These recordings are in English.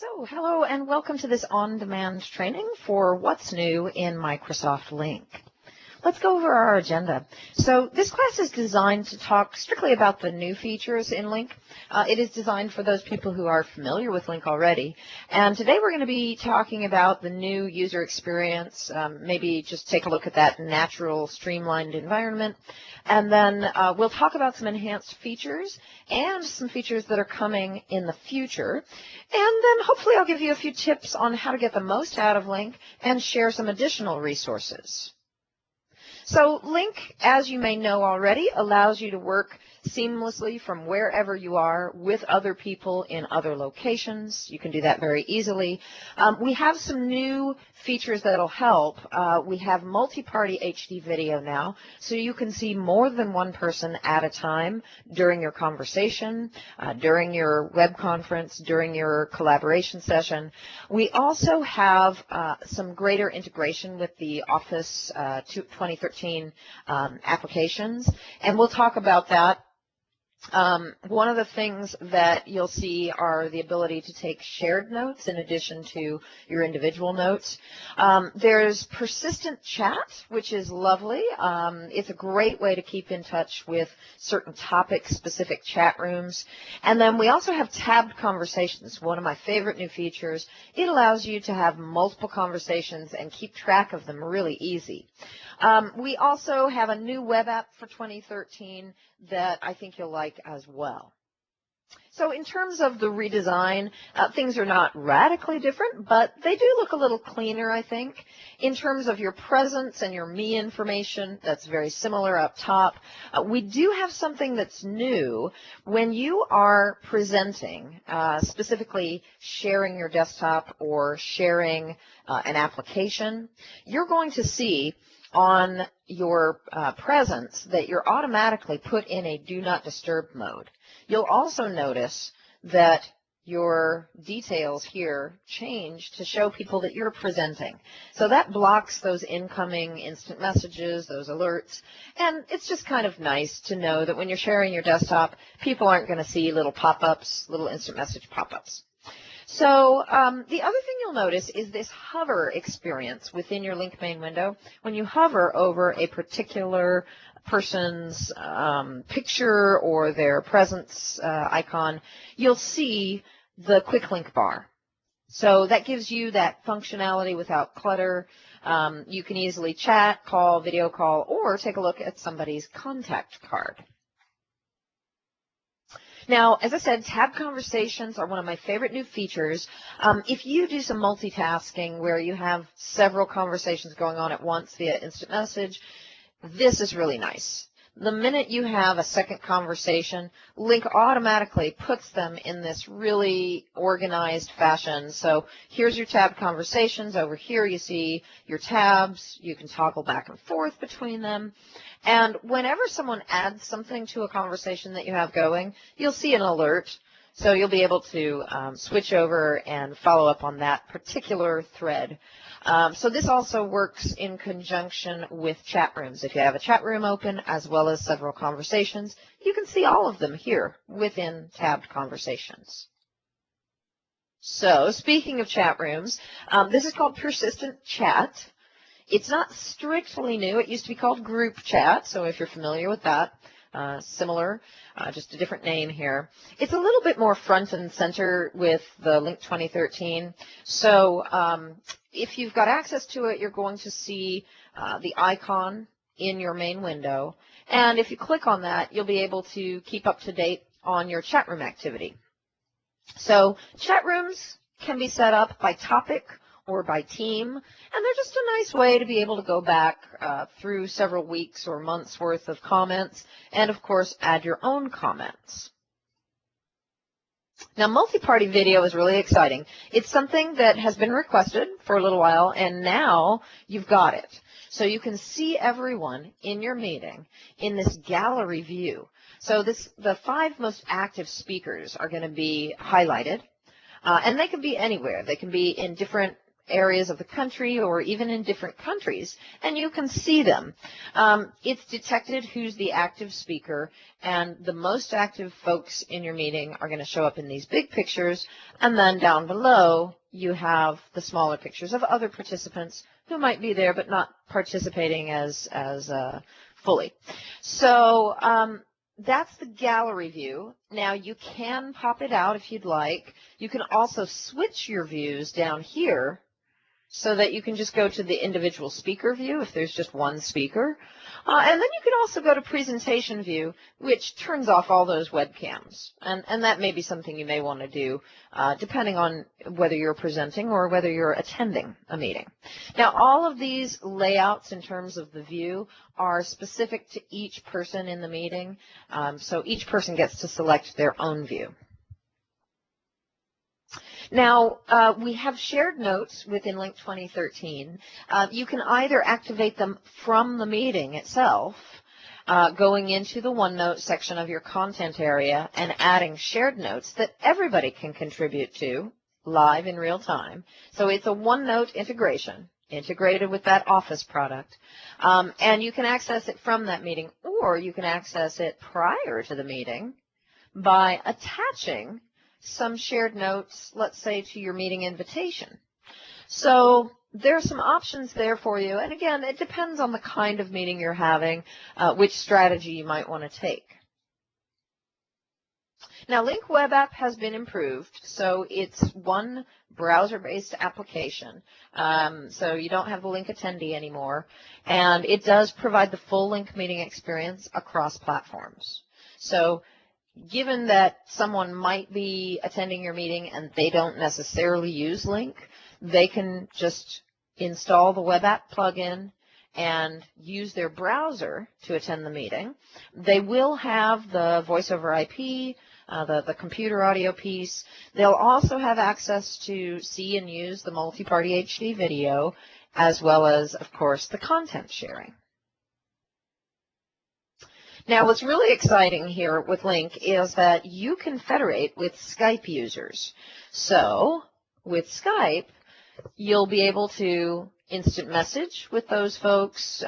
So, hello and welcome to this on-demand training for what's new in Microsoft Lync. Let's go over our agenda. So this class is designed to talk strictly about the new features in Lync. It is designed for those people who are familiar with Lync already. And today we're going to be talking about the new user experience, maybe just take a look at that natural, streamlined environment. And then we'll talk about some enhanced features and some features that are coming in the future. And then hopefully I'll give you a few tips on how to get the most out of Lync and share some additional resources. So Lync, as you may know already, allows you to work seamlessly from wherever you are with other people in other locations. You can do that very easily. We have some new features that will help. We have multi-party HD video now, so you can see more than one person at a time during your conversation, during your web conference, during your collaboration session. We also have some greater integration with the Office 2013 applications, and we'll talk about that. One of the things that you'll see are the ability to take shared notes in addition to your individual notes. There's persistent chat, which is lovely. It's a great way to keep in touch with certain topic-specific chat rooms. And then we also have tabbed conversations, one of my favorite new features. It allows you to have multiple conversations and keep track of them really easy. We also have a new web app for 2013 that I think you'll like as well. So in terms of the redesign, things are not radically different, but they do look a little cleaner, I think. In terms of your presence and your me information, that's very similar up top. We do have something that's new. When you are presenting, specifically sharing your desktop or sharing an application, you're going to see on your presence that you're automatically put in a do not disturb mode. You'll also notice that your details here change to show people that you're presenting. So that blocks those incoming instant messages, those alerts, and it's just kind of nice to know that when you're sharing your desktop, people aren't going to see little pop-ups, little instant message pop-ups. So the other thing you'll notice is this hover experience within your Lync main window. When you hover over a particular person's picture or their presence icon, you'll see the quick link bar. So that gives you that functionality without clutter. You can easily chat, call, video call, or take a look at somebody's contact card. Now, as I said, tab conversations are one of my favorite new features. If you do some multitasking where you have several conversations going on at once via instant message, this is really nice. The minute you have a second conversation, Lync automatically puts them in this really organized fashion. So here's your tab conversations. Over here you see your tabs. You can toggle back and forth between them. And whenever someone adds something to a conversation that you have going, you'll see an alert. So you'll be able to switch over and follow up on that particular thread. So this also works in conjunction with chat rooms. If you have a chat room open as well as several conversations, you can see all of them here within tabbed conversations. So speaking of chat rooms, this is called persistent chat. It's not strictly new. It used to be called group chat, so if you're familiar with that, similar, just a different name here. It's a little bit more front and center with the Lync 2013. So if you've got access to it, you're going to see the icon in your main window. And if you click on that, you'll be able to keep up to date on your chat room activity. So chat rooms can be set up by topic or by team, and they're just a nice way to be able to go back through several weeks or months worth of comments and, of course, add your own comments. Now, multi-party video is really exciting. It's something that has been requested for a little while, and now you've got it. So you can see everyone in your meeting in this gallery view. So the 5 most active speakers are going to be highlighted, and they can be anywhere. They can be in different areas of the country or even in different countries, and you can see them. It's detected who's the active speaker, and the most active folks in your meeting are going to show up in these big pictures, and then down below you have the smaller pictures of other participants who might be there but not participating as fully. So that's the gallery view. Now you can pop it out if you'd like. You can also switch your views down here so that you can just go to the individual speaker view if there's just one speaker. And then you can also go to presentation view, which turns off all those webcams. And that may be something you may want to do depending on whether you're presenting or whether you're attending a meeting. Now, all of these layouts in terms of the view are specific to each person in the meeting. So each person gets to select their own view. Now, we have shared notes within Lync 2013. You can either activate them from the meeting itself, going into the OneNote section of your content area and adding shared notes that everybody can contribute to live in real time. So it's a OneNote integration, integrated with that Office product. And you can access it from that meeting, or you can access it prior to the meeting by attaching some shared notes, let's say, to your meeting invitation. So there are some options there for you. And again, it depends on the kind of meeting you're having, which strategy you might want to take. Now, Lync Web App has been improved, so it's one browser-based application. So you don't have the Lync attendee anymore. And it does provide the full Lync meeting experience across platforms. So given that someone might be attending your meeting and they don't necessarily use Lync, they can just install the web app plugin and use their browser to attend the meeting. They will have the voice over IP, the computer audio piece. They'll also have access to see and use the multi-party HD video, as well as, of course, the content sharing. Now, what's really exciting here with Lync is that you can federate with Skype users. So with Skype, you'll be able to instant message with those folks,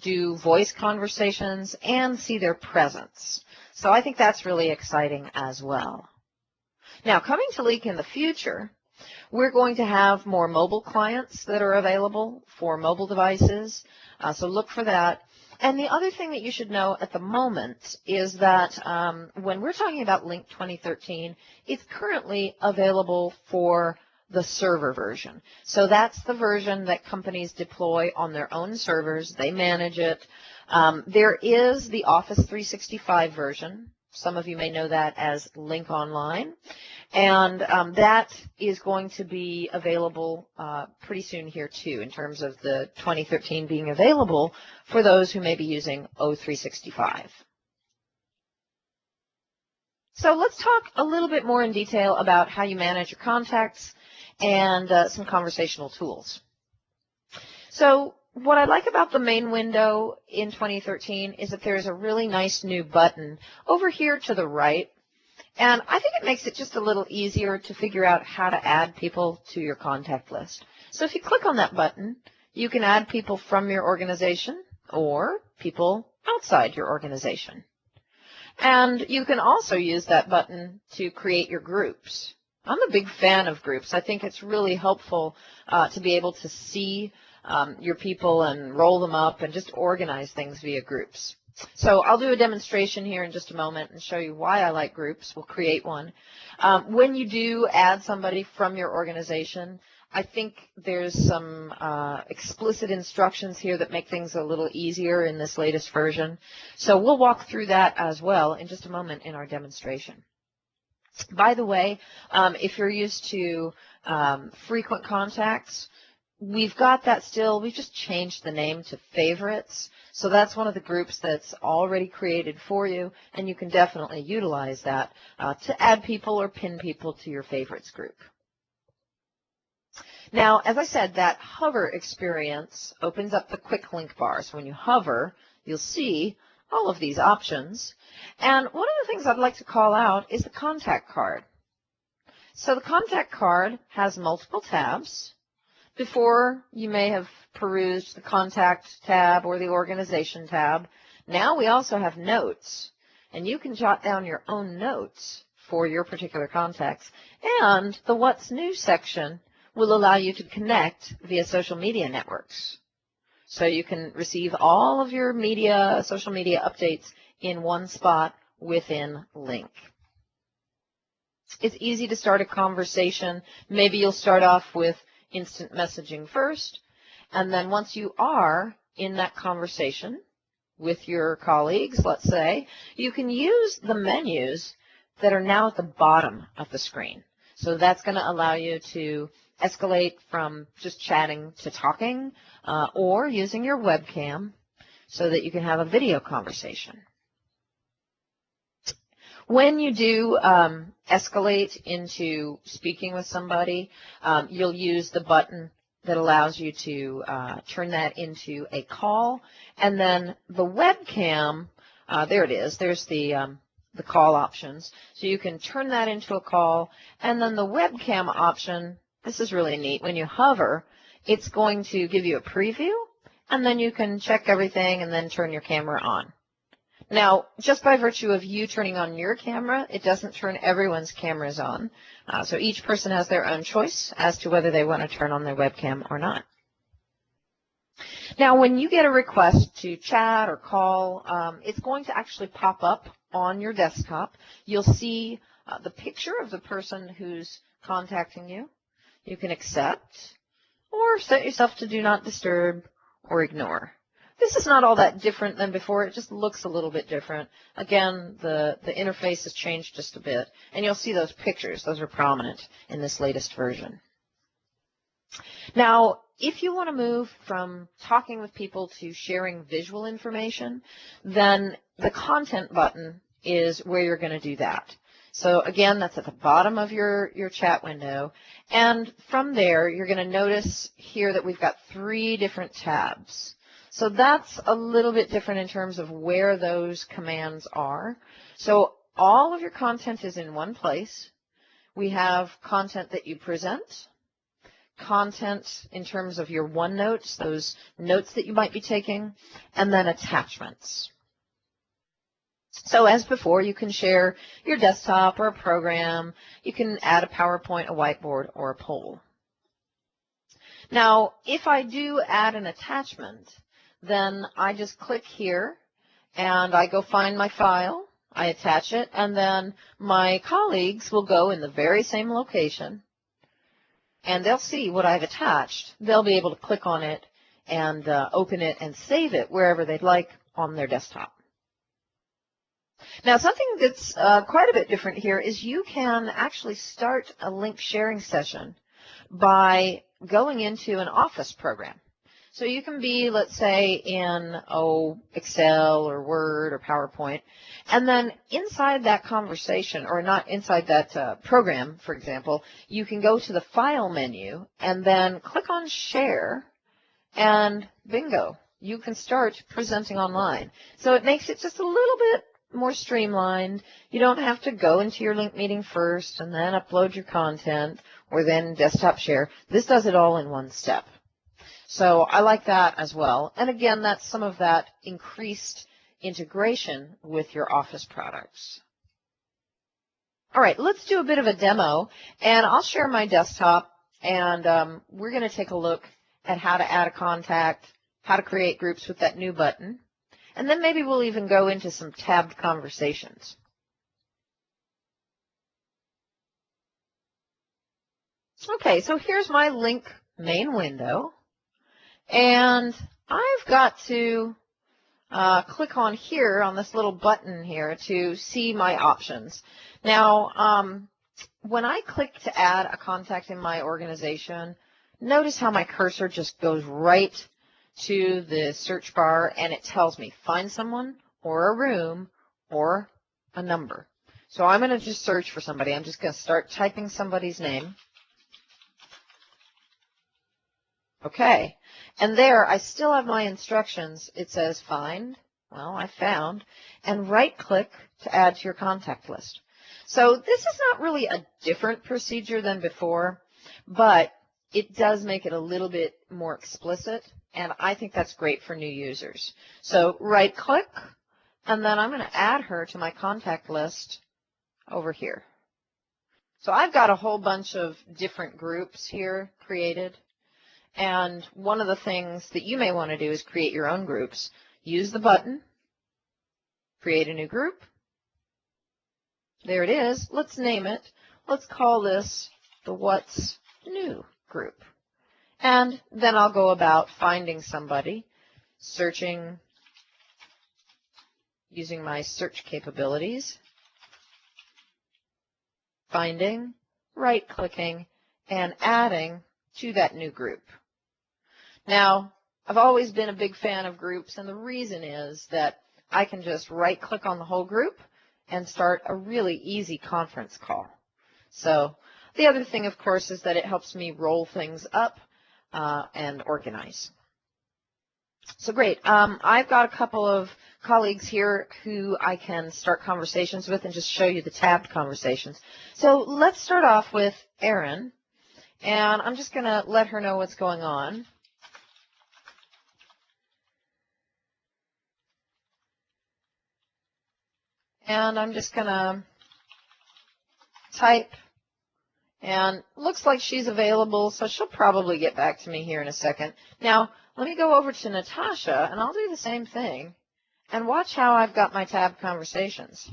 do voice conversations, and see their presence. So I think that's really exciting as well. Now, coming to Lync in the future, we're going to have more mobile clients that are available for mobile devices, so look for that. And the other thing that you should know at the moment is that when we're talking about Lync 2013, it's currently available for the server version. So that's the version that companies deploy on their own servers. They manage it. There is the Office 365 version. Some of you may know that as Lync Online. And that is going to be available pretty soon here, too, in terms of the 2013 being available for those who may be using O365. So let's talk a little bit more in detail about how you manage your contacts and some conversational tools. So what I like about the main window in 2013 is that there's a really nice new button over here to the right. And I think it makes it just a little easier to figure out how to add people to your contact list. So if you click on that button, you can add people from your organization or people outside your organization. And you can also use that button to create your groups. I'm a big fan of groups. I think it's really helpful to be able to see your people and roll them up and just organize things via groups. So I'll do a demonstration here in just a moment and show you why I like groups. We'll create one. When you do add somebody from your organization, I think there's some explicit instructions here that make things a little easier in this latest version. So we'll walk through that as well in just a moment in our demonstration. By the way, if you're used to frequent contacts, we've got that still. We've just changed the name to favorites. So that's one of the groups that's already created for you, and you can definitely utilize that to add people or pin people to your favorites group. Now, as I said, that hover experience opens up the quick link bar. So when you hover, you'll see all of these options. And one of the things I'd like to call out is the contact card. So the contact card has multiple tabs. Before, you may have perused the Contact tab or the Organization tab. Now we also have Notes, and you can jot down your own notes for your particular contacts. And the What's New section will allow you to connect via social media networks. So you can receive all of your social media updates in one spot within Lync. It's easy to start a conversation. Maybe you'll start off with instant messaging first, and then once you are in that conversation with your colleagues, let's say, you can use the menus that are now at the bottom of the screen. So that's going to allow you to escalate from just chatting to talking, or using your webcam so that you can have a video conversation. When you do escalate into speaking with somebody, you'll use the button that allows you to turn that into a call, and then the webcam, there it is, there's the call options. So you can turn that into a call, and then the webcam option, this is really neat. When you hover, it's going to give you a preview, and then you can check everything and then turn your camera on. Now, just by virtue of you turning on your camera, it doesn't turn everyone's cameras on. So each person has their own choice as to whether they want to turn on their webcam or not. Now, when you get a request to chat or call, it's going to actually pop up on your desktop. You'll see the picture of the person who's contacting you. You can accept or set yourself to do not disturb or ignore. This is not all that different than before. It just looks a little bit different. Again, the interface has changed just a bit, and you'll see those pictures. Those are prominent in this latest version. Now, if you want to move from talking with people to sharing visual information, then the Content button is where you're going to do that. So again, that's at the bottom of your chat window, and from there, you're going to notice here that we've got 3 different tabs. So that's a little bit different in terms of where those commands are. So all of your content is in one place. We have content that you present, content in terms of your OneNotes, those notes that you might be taking, and then attachments. So as before, you can share your desktop or a program. You can add a PowerPoint, a whiteboard, or a poll. Now, if I do add an attachment, then I just click here and I go find my file, I attach it, and then my colleagues will go in the very same location and they'll see what I've attached. They'll be able to click on it and open it and save it wherever they'd like on their desktop. Now, something that's quite a bit different here is you can actually start a Lync sharing session by going into an Office program. So you can be, let's say, in Excel or Word or PowerPoint, and then inside that conversation, or not inside that program, for example, you can go to the File menu and then click on Share, and bingo, you can start presenting online. So it makes it just a little bit more streamlined. You don't have to go into your Lync meeting first and then upload your content or then desktop share. This does it all in one step. So I like that as well. And again, that's some of that increased integration with your Office products. All right, let's do a bit of a demo, and I'll share my desktop, and we're going to take a look at how to add a contact, how to create groups with that new button, and then maybe we'll even go into some tabbed conversations. Okay, so here's my Lync main window. And I've got to click on here on this little button here to see my options. Now, when I click to add a contact in my organization, notice how my cursor just goes right to the search bar and it tells me find someone or a room or a number. So I'm going to just search for somebody. I'm just going to start typing somebody's name. Okay, and there I still have my instructions. It says find, well, I found, and right-click to add to your contact list. So this is not really a different procedure than before, but it does make it a little bit more explicit, and I think that's great for new users. So right-click, and then I'm going to add her to my contact list over here. So I've got a whole bunch of different groups here created, and one of the things that you may want to do is create your own groups. Use the button, create a new group. There it is. Let's name it. Let's call this the What's New group. And then I'll go about finding somebody, searching using my search capabilities, finding, right-clicking, and adding to that new group. Now, I've always been a big fan of groups, and the reason is that I can just right-click on the whole group and start a really easy conference call. So the other thing, of course, is that it helps me roll things up and organize. So great. I've got a couple of colleagues here who I can start conversations with and just show you the tabbed conversations. So let's start off with Erin, and I'm just going to let her know what's going on. And I'm just going to type, and looks like she's available, so she'll probably get back to me here in a second. Now, let me go over to Natasha, and I'll do the same thing, and watch how I've got my tabbed conversations.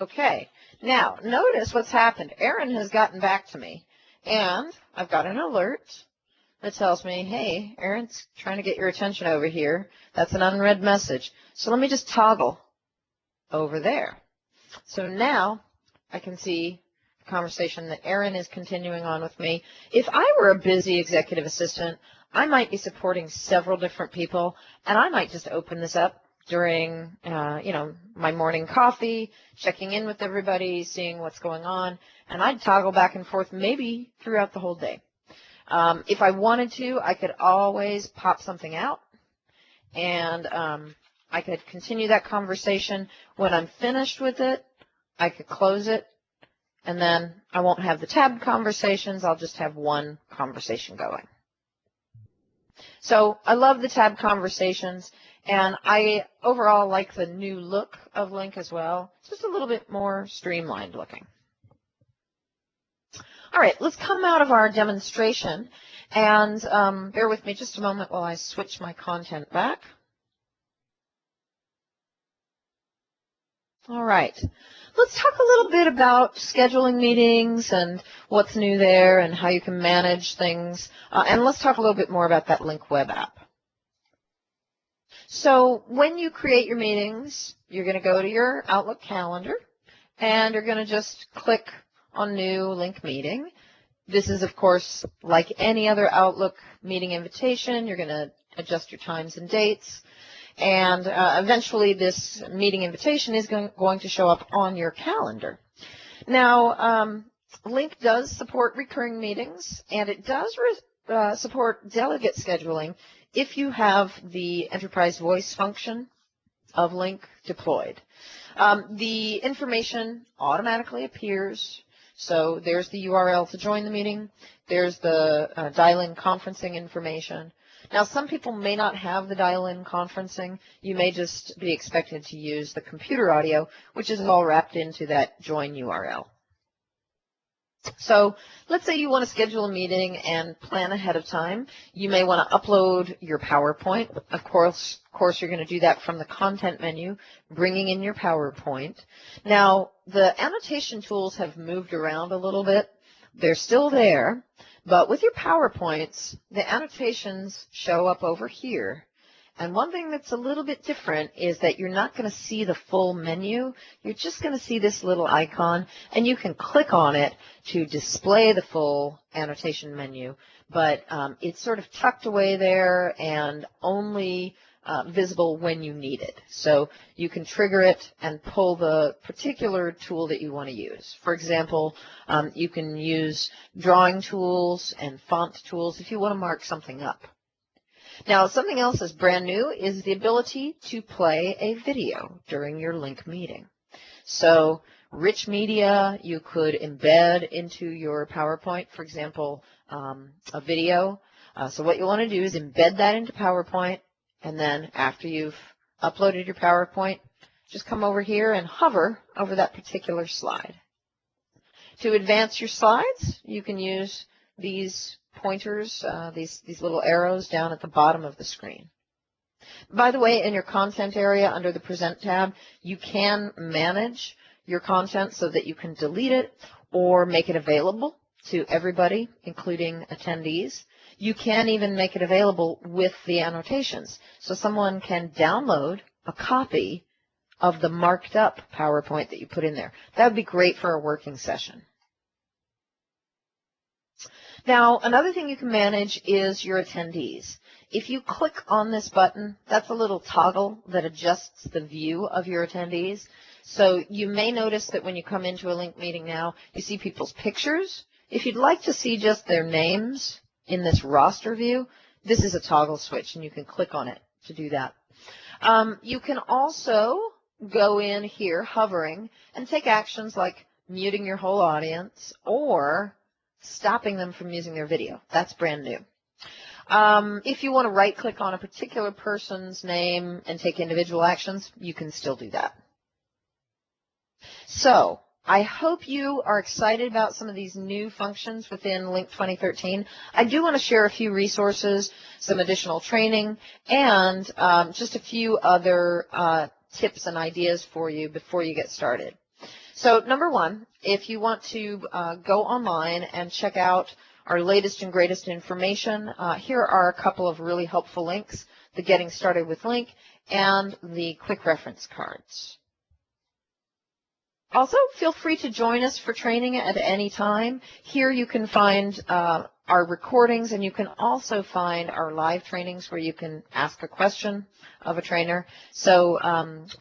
Okay, now notice what's happened. Erin has gotten back to me, and I've got an alert that tells me, hey, Erin's trying to get your attention over here. That's an unread message. So let me just toggle over there. So now I can see the conversation that Erin is continuing on with me. If I were a busy executive assistant, I might be supporting several different people, and I might just open this up during, my morning coffee, checking in with everybody, seeing what's going on, and I'd toggle back and forth maybe throughout the whole day. If I wanted to, I could always pop something out, and I could continue that conversation. When I'm finished with it, I could close it, and then I won't have the tabbed conversations. I'll just have one conversation going. So I love the tabbed conversations, and I overall like the new look of Lync as well. It's just a little bit more streamlined looking. All right, let's come out of our demonstration, and bear with me just a moment while I switch my content back. All right, let's talk a little bit about scheduling meetings and what's new there and how you can manage things, and let's talk a little bit more about that Lync web app. So when you create your meetings, you're going to go to your Outlook calendar, and you're going to just click on New Lync Meeting. This is, of course, like any other Outlook meeting invitation. You're going to adjust your times and dates, and eventually this meeting invitation is going to show up on your calendar. Now, Lync does support recurring meetings, and it does support delegate scheduling if you have the enterprise voice function of Lync deployed. The information automatically appears. So there's the URL to join the meeting. There's the dial-in conferencing information. Now, some people may not have the dial-in conferencing. You may just be expected to use the computer audio, which is all wrapped into that join URL. So let's say you want to schedule a meeting and plan ahead of time. You may want to upload your PowerPoint. Of course, you're going to do that from the content menu, bringing in your PowerPoint. Now, the annotation tools have moved around a little bit. They're still there, but with your PowerPoints, the annotations show up over here. And one thing that's a little bit different is that you're not going to see the full menu. You're just going to see this little icon, and you can click on it to display the full annotation menu. But it's sort of tucked away there and only visible when you need it. So you can trigger it and pull the particular tool that you want to use. For example, you can use drawing tools and font tools if you want to mark something up. Now, something else that's brand new is the ability to play a video during your Lync meeting. So rich media you could embed into your PowerPoint, for example, a video. So what you want to do is embed that into PowerPoint, and then after you've uploaded your PowerPoint, just come over here and hover over that particular slide. To advance your slides, you can use these pointers, these little arrows down at the bottom of the screen. By the way, in your content area under the Present tab, you can manage your content so that you can delete it or make it available to everybody, including attendees. You can even make it available with the annotations, so someone can download a copy of the marked up PowerPoint that you put in there. That would be great for a working session. Now, another thing you can manage is your attendees. If you click on this button, that's a little toggle that adjusts the view of your attendees. So you may notice that when you come into a Lync meeting now, you see people's pictures. If you'd like to see just their names in this roster view, this is a toggle switch, and you can click on it to do that. You can also go in here, hovering, and take actions like muting your whole audience or stopping them from using their video. That's brand new. If you want to right-click on a particular person's name and take individual actions, you can still do that. So I hope you are excited about some of these new functions within Lync 2013. I do want to share a few resources, some additional training, and just a few other tips and ideas for you before you get started. So number one, if you want to go online and check out our latest and greatest information, here are a couple of really helpful links, the Getting Started with Lync and the Quick Reference Cards. Also, feel free to join us for training at any time. Here you can find our recordings, and you can also find our live trainings where you can ask a question of a trainer. So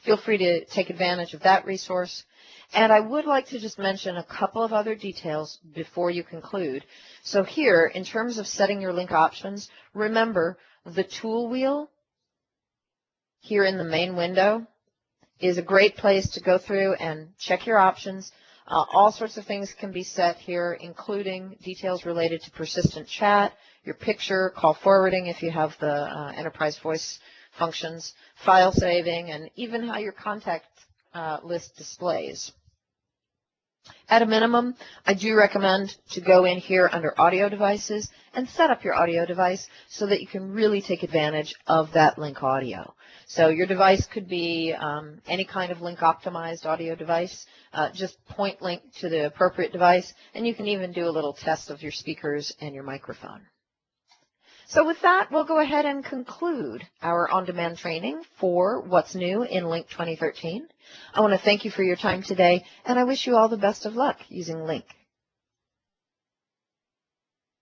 feel free to take advantage of that resource. And I would like to just mention a couple of other details before you conclude. So here, in terms of setting your Lync options, remember the tool wheel here in the main window is a great place to go through and check your options. All sorts of things can be set here, including details related to persistent chat, your picture, call forwarding if you have the enterprise voice functions, file saving, and even how your contact list displays. At a minimum, I do recommend to go in here under audio devices and set up your audio device so that you can really take advantage of that Lync audio. So your device could be any kind of Lync optimized audio device. Just point Lync to the appropriate device, and you can even do a little test of your speakers and your microphone. So with that, we'll go ahead and conclude our on-demand training for what's new in Lync 2013. I want to thank you for your time today, and I wish you all the best of luck using Lync.